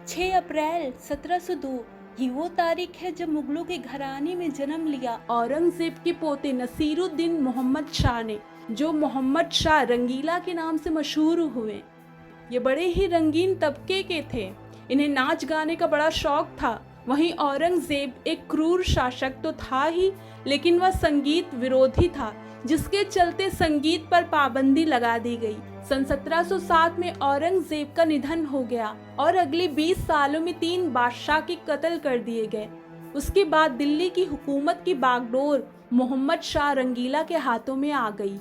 6 अप्रैल 1702 ये वो तारीख है जब मुगलों के घराने में जन्म लिया औरंगजेब के पोते नसीरुद्दीन मोहम्मद शाह ने, जो मोहम्मद शाह रंगीला के नाम से मशहूर हुए। ये बड़े ही रंगीन तबके के थे। इन्हें नाच गाने का बड़ा शौक था। वहीं औरंगजेब एक क्रूर शासक तो था ही, लेकिन वह संगीत विरोधी था, जिसके चलते संगीत पर पाबंदी लगा दी गई। सन 1707 में औरंगजेब का निधन हो गया और अगले 20 सालों में 3 बादशाह के कत्ल कर दिए गए। उसके बाद दिल्ली की हुकूमत की बागडोर मोहम्मद शाह रंगीला के हाथों में आ गई।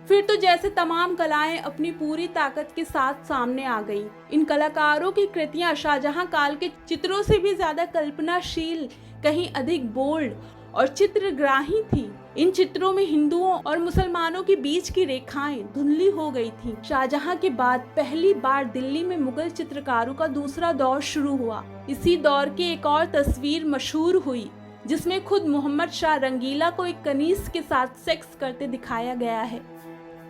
फिर तो जैसे तमाम कलाएं अपनी पूरी ताकत के साथ सामने आ गईं। इन कलाकारों की कृतियां शाहजहां काल के चित्रों से भी ज्यादा कल्पनाशील, कहीं अधिक बोल्ड और चित्रग्राही थी। इन चित्रों में हिंदुओं और मुसलमानों के बीच की रेखाएं धुंधली हो गई थीं। शाहजहां के बाद पहली बार दिल्ली में मुगल चित्रकारों का दूसरा दौर शुरू हुआ। इसी दौर की एक और तस्वीर मशहूर हुई, जिसमें खुद मोहम्मद शाह रंगीला को एक कनीज के साथ सेक्स करते दिखाया गया है,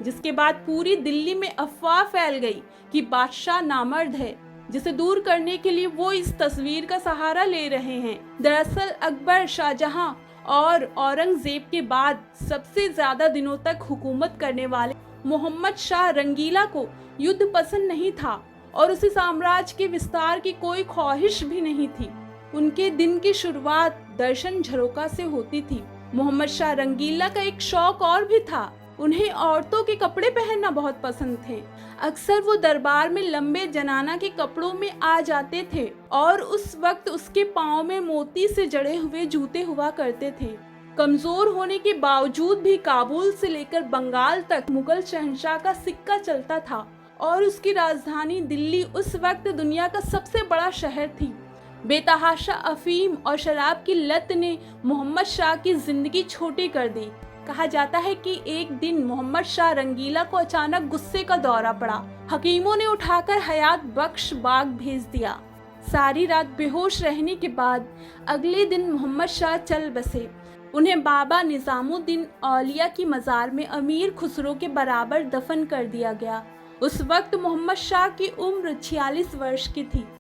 जिसके बाद पूरी दिल्ली में अफवाह फैल गई कि बादशाह नामर्द है, जिसे दूर करने के लिए वो इस तस्वीर का सहारा ले रहे हैं। दरअसल अकबर, शाहजहां और औरंगजेब के बाद सबसे ज्यादा दिनों तक हुकूमत करने वाले मोहम्मद शाह रंगीला को युद्ध पसंद नहीं था और उसे साम्राज्य के विस्तार की कोई ख्वाहिश भी नहीं थी। उनके दिन की शुरुआत दर्शन झरोका से होती थी। मोहम्मद शाह रंगीला का एक शौक और भी था। उन्हें औरतों के कपड़े पहनना बहुत पसंद थे। अक्सर वो दरबार में लंबे जनाना के कपड़ों में आ जाते थे और उस वक्त उसके पाँव में मोती से जड़े हुए जूते हुआ करते थे। कमजोर होने के बावजूद भी काबुल से लेकर बंगाल तक मुगल शहंशाह का सिक्का चलता था और उसकी राजधानी दिल्ली उस वक्त दुनिया का सबसे बड़ा शहर थी। बेतहाशा अफीम और शराब की लत ने मोहम्मद शाह की जिंदगी छोटी कर दी। कहा जाता है कि एक दिन मोहम्मद शाह रंगीला को अचानक गुस्से का दौरा पड़ा। हकीमों ने उठाकर हयात बख्श बाग भेज दिया। सारी रात बेहोश रहने के बाद अगले दिन मोहम्मद शाह चल बसे। उन्हें बाबा निजामुद्दीन औलिया की मजार में अमीर खुसरो के बराबर दफन कर दिया गया। उस वक्त मोहम्मद शाह की उम्र 46 वर्ष की थी।